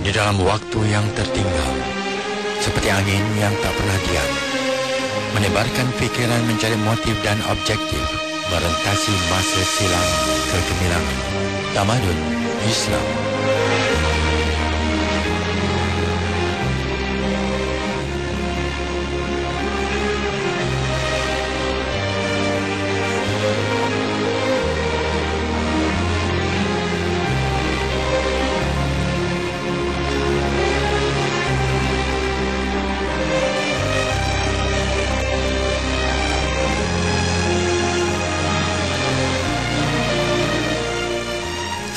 Di dalam waktu yang tertinggal, seperti angin yang tak pernah diam, menebarkan fikiran mencari motif dan objektif, merentasi masa silam kegemilangan, tamadun Islam.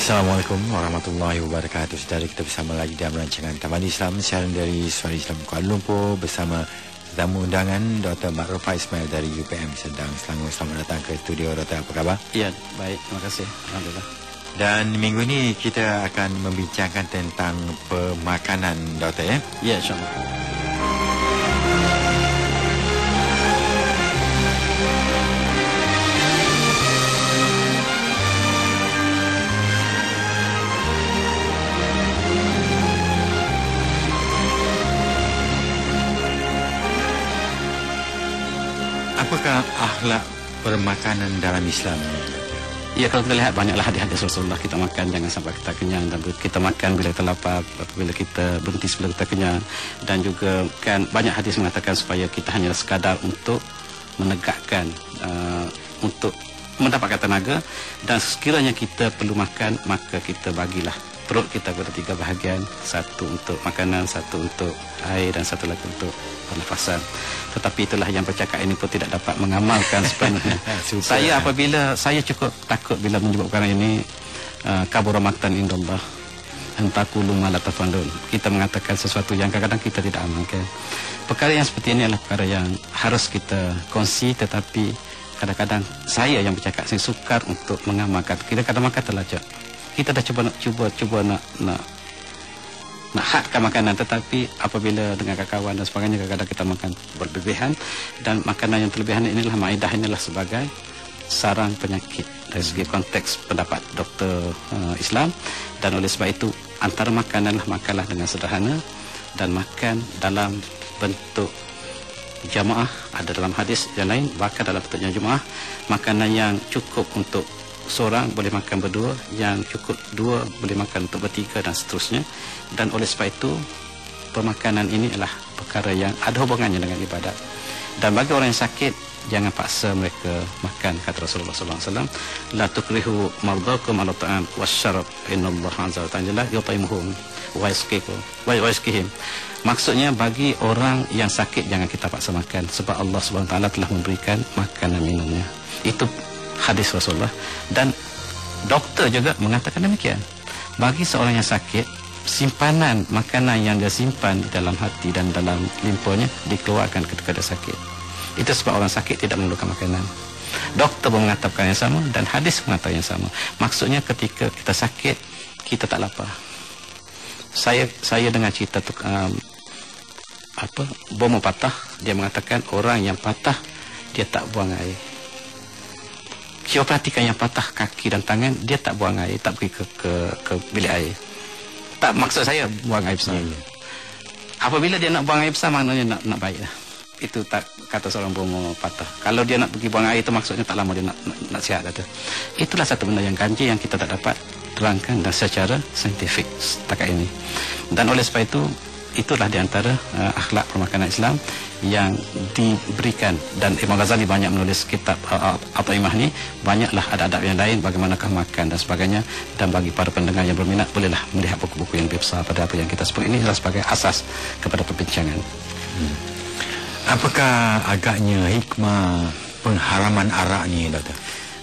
Assalamualaikum warahmatullahi wabarakatuh. Saudara, kita bersama lagi dalam rancangan Taman Islam siaran dari Suara Islam Kuala Lumpur bersama tetamu undangan Dr. Ma'rufah Ismail dari UPM Serdang, Selangor. Selamat datang ke studio, Dr. Apa khabar? Ya, baik, terima kasih. Alhamdulillah. Dan minggu ini kita akan membincangkan tentang pemakanan, Dr. ya? Ya, insyaAllah. Apakah akhlak permakanan dalam Islam? Ya, kalau kita lihat banyaklah hadis-hadis Rasulullah. Kita makan jangan sampai kita kenyang, dan kita makan bila kita lapar, apabila kita berhenti sebelum kita kenyang. Dan juga kan banyak hadis mengatakan supaya kita hanya sekadar untuk menegakkan, untuk mendapatkan tenaga. Dan sekiranya kita perlu makan, maka kita bagilah perut kita pada 3 bahagian. Satu untuk makanan, satu untuk air, dan satu lagi untuk pernafasan. Tetapi itulah yang bercakap ini pun tidak dapat mengamalkan sepenuhnya. Saya apabila saya cukup takut bila menyebut perkara ini, kabura maqtan indallah an taqulu ma la taf'alun. Kita mengatakan sesuatu yang kadang-kadang kita tidak amalkan. Perkara yang seperti ini adalah perkara yang harus kita kongsi, tetapi kadang-kadang saya yang bercakap, saya sukar untuk mengamalkan. Kita kadang-kadang terlajak. Kita dah cuba nak hadkan makanan, tetapi apabila dengan kawan dan sebagainya kadang-kadang kita makan berlebihan, dan makanan yang terlebihan inilah maedah inilah sebagai sarang penyakit dari segi konteks pendapat doktor Islam. Dan oleh sebab itu antara makananlah makanlah dengan sederhana dan makan dalam bentuk jamaah. Ada dalam hadis yang lain bahkan dalam bentuknya jamaah, makanan yang cukup untuk seorang boleh makan berdua, yang cukup 2 boleh makan untuk bertiga, dan seterusnya. Dan oleh sebab itu pemakanan ini adalah perkara yang ada hubungannya dengan ibadat. Dan bagi orang yang sakit, jangan paksa mereka makan, kata Rasulullah SAW. La tukrihu mardakum ala ta'am wasyarab innallaha azza wa jalla yut'imuhum wa yasqihim. Maksudnya bagi orang yang sakit jangan kita paksa makan, sebab Allah Subhanahu wa taala telah memberikan makanan minumnya. Itu hadis Rasulullah. Dan doktor juga mengatakan demikian. Bagi seorang yang sakit, simpanan makanan yang dia simpan dalam hati dan dalam limpanya dikeluarkan ketika dia sakit. Itu sebab orang sakit tidak memerlukan makanan. Doktor pun mengatakan yang sama, dan hadis mengatakan yang sama. Maksudnya ketika kita sakit, kita tak lapar. Saya dengar cerita bom patah. Dia mengatakan orang yang patah dia tak buang air. Cuba perhatikan yang patah kaki dan tangan, dia tak buang air, tak pergi ke bilik air. Tak, maksud saya buang air besar. Apabila dia nak buang air besar, maknanya nak baik lah. Itu tak kata seorang bomo patah. Kalau dia nak pergi buang air itu maksudnya tak lama dia nak sihat kata. Itulah satu benda yang ganjil yang kita tak dapat terangkan dan secara saintifik setakat ini. Dan oleh sebab itu, itulah di antara akhlak permakanan Islam yang diberikan. Dan Imam Ghazali banyak menulis kitab At-Taimah ni, banyaklah ada adab yang lain bagaimanakah makan dan sebagainya. Dan bagi para pendengar yang berminat, bolehlah melihat buku-buku yang lebih besar pada apa yang kita sebut ini adalah sebagai asas kepada perbincangan. Apakah agaknya hikmah pengharaman arak ni, Doktor?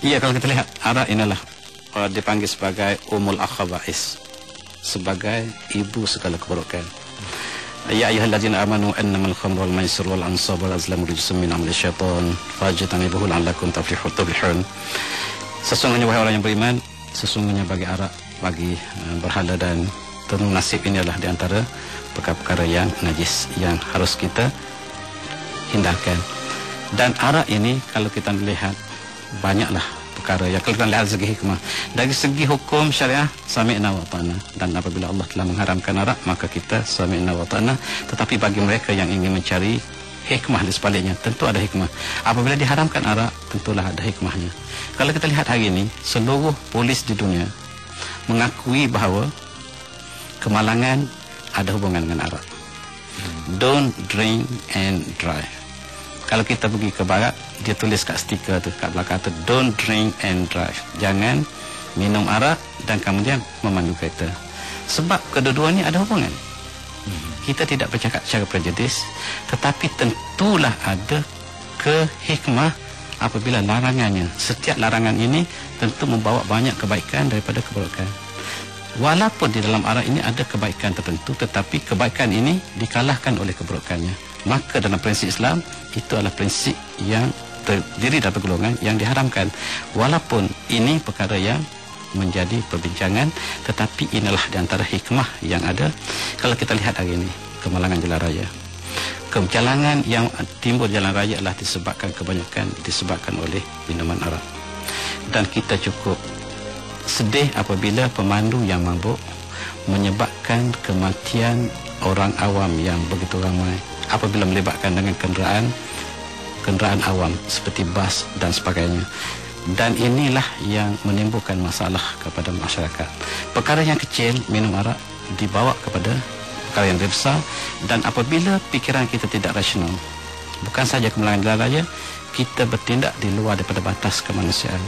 Ya, kalau kita lihat arak inilah dipanggil sebagai Ummul Akhaba'is, sebagai ibu segala keburukan. Ya ayyuhallazina amanu innamal khamru wal maisir wal ansab wal azlamu rijsun min amali syaitan fajtanibuhu la'allakum tuflihun. Sesungguhnya wahai orang yang beriman, sesungguhnya bagi arak, bagi berhala dan tenung nasib ini adalah di antara perkara-perkara yang najis yang harus kita hindarkan. Dan arak ini kalau kita melihat banyaklah perkara yang kalau kita lihat dari segi hikmah. Dari segi hukum syariah, sami'na wa ta'na, dan apabila Allah telah mengharamkan arak, maka kita sami'na wa ta'na. Tetapi bagi mereka yang ingin mencari hikmah di sebaliknya, tentu ada hikmah. Apabila diharamkan arak, tentulah ada hikmahnya. Kalau kita lihat hari ini, seluruh polis di dunia mengakui bahawa kemalangan ada hubungan dengan arak. Don't drink and drive. Kalau kita pergi ke barat, dia tulis kat stiker tu, kat belakang tu, don't drink and drive. Jangan minum arak dan kemudian memandu kereta. Sebab kedua-duanya ada hubungan. Kita tidak bercakap secara prejudis, tetapi tentulah ada kehikmah apabila larangannya. Setiap larangan ini tentu membawa banyak kebaikan daripada keburukan. Walaupun di dalam arak ini ada kebaikan tertentu, tetapi kebaikan ini dikalahkan oleh keburukannya. Maka dalam prinsip Islam, itu adalah prinsip yang terdiri dari golongan yang diharamkan. Walaupun ini perkara yang menjadi perbincangan, tetapi inilah di antara hikmah yang ada. Kalau kita lihat hari ini, kemalangan jalan raya, kemalangan yang timbul jalan raya adalah disebabkan oleh minuman arak. Dan kita cukup sedih apabila pemandu yang mabuk menyebabkan kematian orang awam yang begitu ramai apabila melibatkan dengan kenderaan awam seperti bas dan sebagainya. Dan inilah yang menimbulkan masalah kepada masyarakat. Perkara yang kecil, minum arak, dibawa kepada perkara yang lebih besar. Dan apabila fikiran kita tidak rasional, bukan saja kemalangan jalan raya, kita bertindak di luar daripada batas kemanusiaan.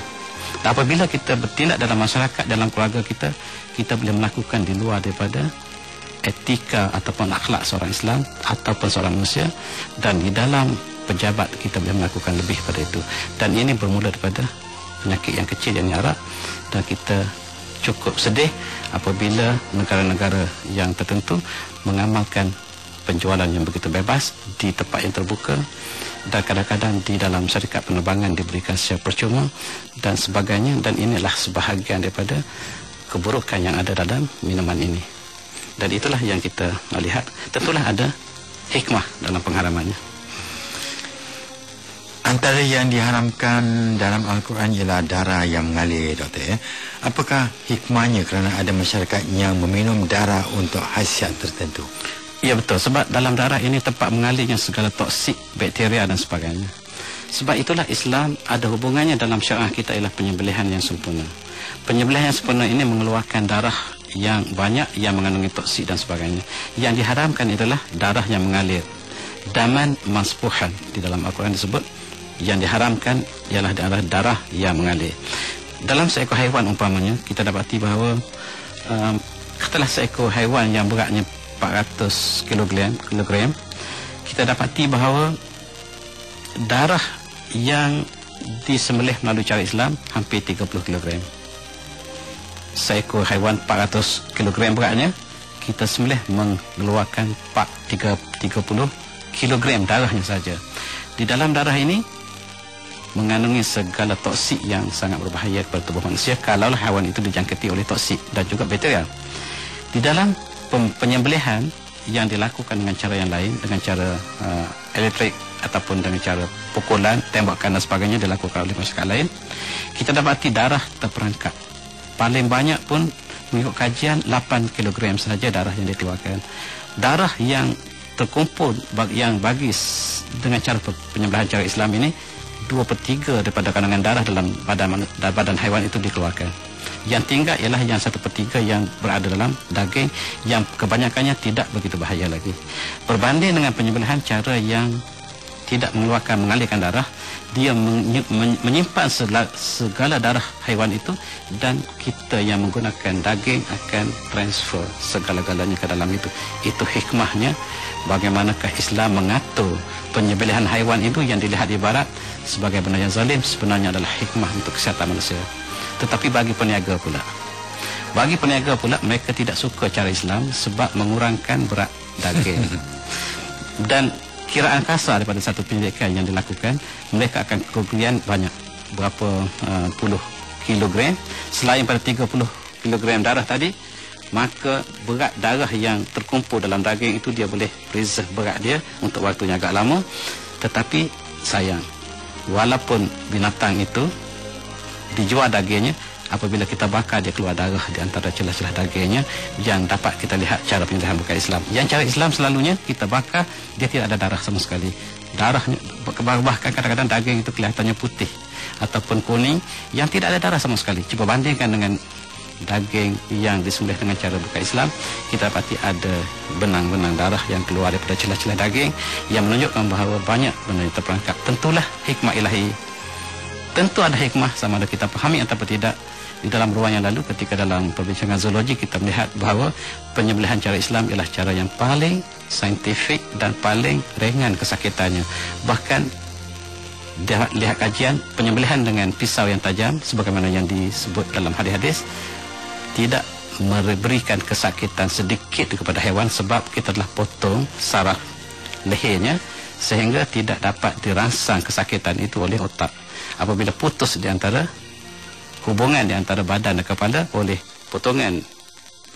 Dan apabila kita bertindak dalam masyarakat, dalam keluarga kita, kita boleh melakukan di luar daripada etika ataupun akhlak seorang Islam ataupun seorang manusia. Dan di dalam pejabat kita boleh melakukan lebih pada itu. Dan ini bermula daripada penyakit yang kecil yang arak. Dan kita cukup sedih apabila negara-negara yang tertentu mengamalkan penjualan yang begitu bebas di tempat yang terbuka, dan kadang-kadang di dalam syarikat penerbangan diberikan secara percuma dan sebagainya. Dan inilah sebahagian daripada keburukan yang ada dalam minuman ini. Dan itulah yang kita lihat. Tentulah ada hikmah dalam pengharamannya. Antara yang diharamkan dalam Al-Quran ialah darah yang mengalir, Doktor. Apakah hikmahnya kerana ada masyarakat yang meminum darah untuk hasiat tertentu? Ya, betul. Sebab dalam darah ini tempat mengalirnya segala toksik, bakteria dan sebagainya. Sebab itulah Islam ada hubungannya dalam syariah kita ialah penyembelihan yang sempurna. Penyembelihan yang sempurna ini mengeluarkan darah yang banyak yang mengandungi toksik dan sebagainya. Yang diharamkan adalah darah yang mengalir. Daman maspuhan di dalam Al-Quran disebut. Yang diharamkan ialah darah yang mengalir. Dalam seekor haiwan umpamanya, kita dapati bahawa katalah seekor haiwan yang beratnya 400 kilogram, kita dapati bahawa darah yang disembelih melalui cara Islam hampir 30 kilogram. Seekor haiwan 400 kilogram beratnya, kita sembelih mengeluarkan 30 kilogram darahnya saja. Di dalam darah ini mengandungi segala toksik yang sangat berbahaya kepada tubuh manusia kalaulah haiwan itu dijangkiti oleh toksik dan juga bakteria. Di dalam penyembelihan yang dilakukan dengan cara yang lain, dengan cara elektrik ataupun dengan cara pukulan, tembakan dan sebagainya dilakukan oleh masyarakat lain, kita dapati darah terperangkap. Paling banyak pun mengikut kajian 8 kg sahaja darah yang dikeluarkan. Darah yang terkumpul yang bagi dengan cara penyembelihan cara Islam ini 2/3 daripada kandungan darah dalam badan haiwan itu dikeluarkan. Yang tinggal ialah yang 1/3 yang berada dalam daging, yang kebanyakannya tidak begitu bahaya lagi. Berbanding dengan penyembelihan cara yang tidak mengalirkan darah, dia menyimpan segala darah haiwan itu, dan kita yang menggunakan daging akan transfer segala-galanya ke dalam itu. Itu hikmahnya bagaimanakah Islam mengatur penyembelihan haiwan itu yang dilihat di barat sebagai benda yang zalim, sebenarnya adalah hikmah untuk kesihatan manusia. Tetapi bagi peniaga pula, mereka tidak suka cara Islam sebab mengurangkan berat daging. Dan kiraan kasar daripada satu penyelidikan yang dilakukan, mereka akan kerugian banyak, berapa puluh kilogram. Selain pada 30 kilogram darah tadi, maka berat darah yang terkumpul dalam daging itu dia boleh preserve berat dia untuk waktunya agak lama. Tetapi sayang, walaupun binatang itu dijual dagingnya. Apabila kita bakar, dia keluar darah di antara celah-celah dagingnya yang dapat kita lihat cara penyembelihan bukan Islam. Yang cara Islam selalunya kita bakar, dia tidak ada darah sama sekali. Darahnya, bahkan kadang-kadang daging itu kelihatannya putih ataupun kuning yang tidak ada darah sama sekali. Cuba bandingkan dengan daging yang disembelih dengan cara bukan Islam, kita dapati ada benang-benang darah yang keluar daripada celah-celah daging yang menunjukkan bahawa banyak benda yang terperangkap. Tentulah hikmah ilahi. Tentu ada hikmah, sama ada kita fahami atau tidak. Di dalam ruang yang lalu ketika dalam perbincangan zoologi kita melihat bahawa penyembelihan cara Islam ialah cara yang paling saintifik dan paling ringan kesakitannya. Bahkan lihat kajian penyembelihan dengan pisau yang tajam sebagaimana yang disebut dalam hadis-hadis tidak memberikan kesakitan sedikit kepada hewan sebab kita telah potong saraf lehernya sehingga tidak dapat dirangsang kesakitan itu oleh otak. Apabila putus di antara hubungan di antara badan dan kepala oleh potongan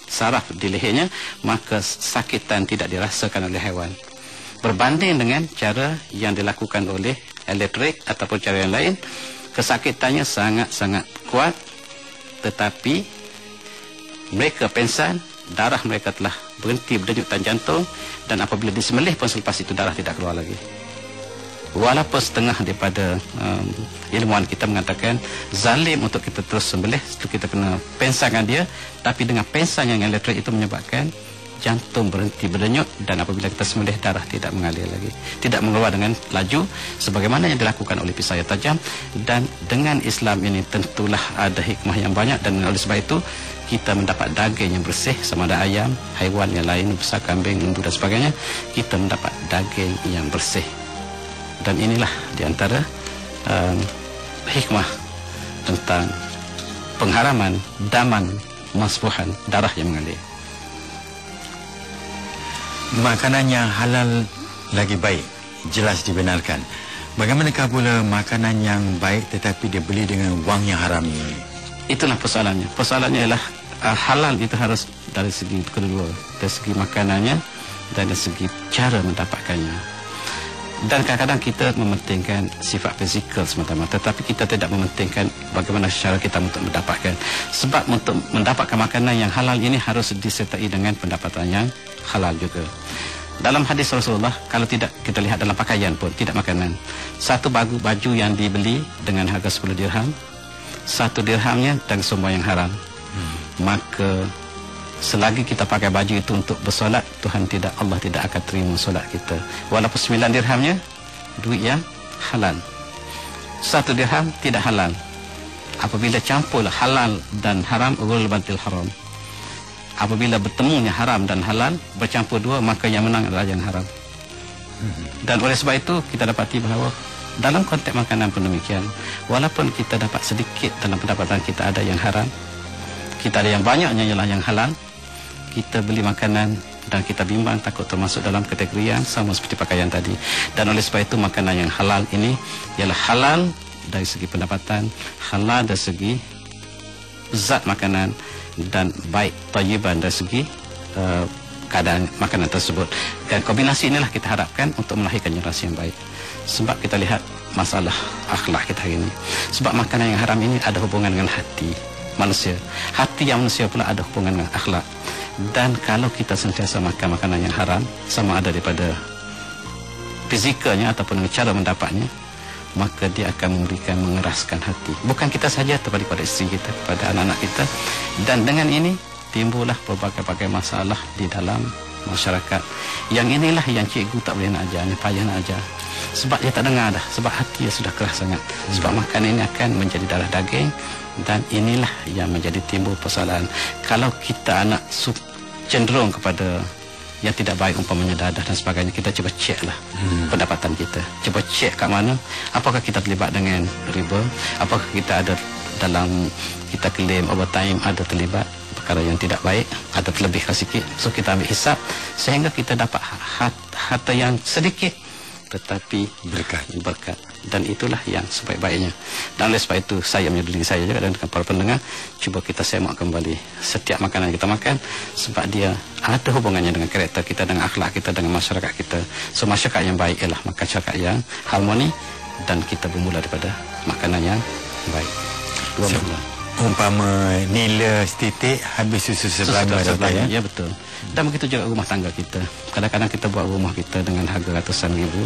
saraf di lehernya, maka sakitan tidak dirasakan oleh hewan. Berbanding dengan cara yang dilakukan oleh elektrik ataupun cara yang lain, kesakitannya sangat-sangat kuat, tetapi mereka pengsan, darah mereka telah berhenti berdenyutan jantung, dan apabila disembelih pun selepas itu darah tidak keluar lagi. Walaupun setengah daripada ilmuwan kita mengatakan zalim untuk kita terus sembelih, kita kena pensangkan dia, tapi dengan pensang yang elektrik itu menyebabkan jantung berhenti berdenyut, dan apabila kita sembelih darah tidak mengalir lagi, tidak mengeluar dengan laju sebagaimana yang dilakukan oleh pisau yang tajam. Dan dengan Islam ini tentulah ada hikmah yang banyak, dan oleh sebab itu kita mendapat daging yang bersih, sama ada ayam, haiwan yang lain besar, kambing, lembu dan sebagainya, kita mendapat daging yang bersih. Dan inilah di antara hikmah tentang pengharaman daman masfuhan, darah yang mengalir. Makanan yang halal lagi baik, jelas dibenarkan. Bagaimanakah pula makanan yang baik tetapi dia beli dengan wang yang haram ini? Itulah persoalannya. Persoalannya ialah halal itu harus dari segi kedua, dari segi makanannya dan dari segi cara mendapatkannya. Dan kadang-kadang kita mementingkan sifat fizikal semata-mata, tetapi kita tidak mementingkan bagaimana cara kita untuk mendapatkan. Sebab untuk mendapatkan makanan yang halal ini harus disertai dengan pendapatan yang halal juga. Dalam hadis Rasulullah, kalau tidak kita lihat dalam pakaian pun, tidak makanan. Satu baju yang dibeli dengan harga 10 dirham, 1 dirhamnya dan semua yang haram. Maka selagi kita pakai baju itu untuk bersolat, Allah tidak akan terima solat kita. Walaupun 9 dirhamnya duit yang halal, 1 dirham tidak halal. Apabila campurlah halal dan haram, ghulbatil haram. Apabila bertemunya haram dan halal bercampur dua, maka yang menang adalah yang haram. Dan oleh sebab itu kita dapati bahawa dalam konteks makanan pun demikian. Walaupun kita dapat sedikit dalam pendapatan kita ada yang haram, kita ada yang banyaknya ialah yang halal, kita beli makanan dan kita bimbang takut termasuk dalam kategori yang sama seperti pakaian tadi. Dan oleh sebab itu makanan yang halal ini ialah halal dari segi pendapatan, halal dari segi zat makanan, dan baik tayyiban dari segi keadaan makanan tersebut. Dan kombinasi inilah kita harapkan untuk melahirkan generasi yang baik. Sebab kita lihat masalah akhlak kita hari ini. Sebab makanan yang haram ini ada hubungan dengan hati manusia. Hati yang manusia pula ada hubungan dengan akhlak. Dan kalau kita sentiasa makan makanan yang haram, sama ada daripada fizikalnya ataupun dengan cara mendapatnya, maka dia akan memberikan mengeraskan hati. Bukan kita saja, tetapi pada isteri kita, pada anak-anak kita. Dan dengan ini timbullah berbagai-bagai masalah di dalam masyarakat. Yang inilah yang cikgu tak boleh nak ajar, yang payah nak ajar. Sebab dia tak dengar dah, sebab hati dia sudah keras sangat. Sebab makan ini akan menjadi darah daging, dan inilah yang menjadi timbul persoalan. Kalau kita anak cenderung kepada yang tidak baik, umpamanya dadah dan sebagainya, kita cuba ceklah pendapatan kita. Cuba cek kat mana, apakah kita terlibat dengan riba, apakah kita ada dalam kita claim overtime, ada terlibat perkara yang tidak baik, ada terlebihkan sikit. So kita ambil hisap sehingga kita dapat harta yang sedikit tetapi berkat. Dan itulah yang sebaik-baiknya. Dan oleh sebab itu saya menyuruh diri saya juga dan dengan para pendengar, cuba kita semak kembali setiap makanan kita makan, sebab dia ada hubungannya dengan karakter kita, dengan akhlak kita, dengan masyarakat kita. So masyarakat yang baik ialah masyarakat yang harmoni, dan kita bermula daripada makanan yang baik. Umpama nila setitik habis susu sebelanga, ya betul. Dan begitu juga rumah tangga kita. Kadang-kadang kita buat rumah kita dengan harga ratusan ribu,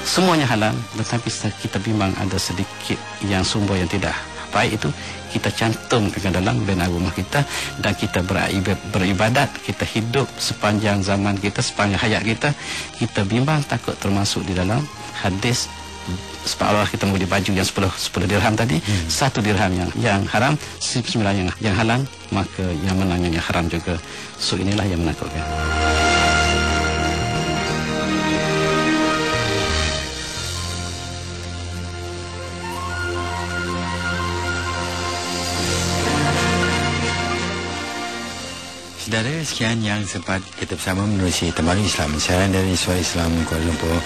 semuanya halal, tetapi kita bimbang ada sedikit yang sumber yang tidak baik, itu kita cantum ke dalam bina rumah kita, dan kita beribadat, kita hidup sepanjang zaman kita, sepanjang hayat kita. Kita bimbang takut termasuk di dalam hadis sebab Allah kita membeli baju yang 10 dirham tadi, 1 dirham yang haram, 9 yang halal, maka yang menangnya yang haram juga. So inilah yang menakutkan. Saudara, sekian yang sempat kita bersama menerusi Tamadun Islam, siaran dari Suara Islam Kuala Lumpur.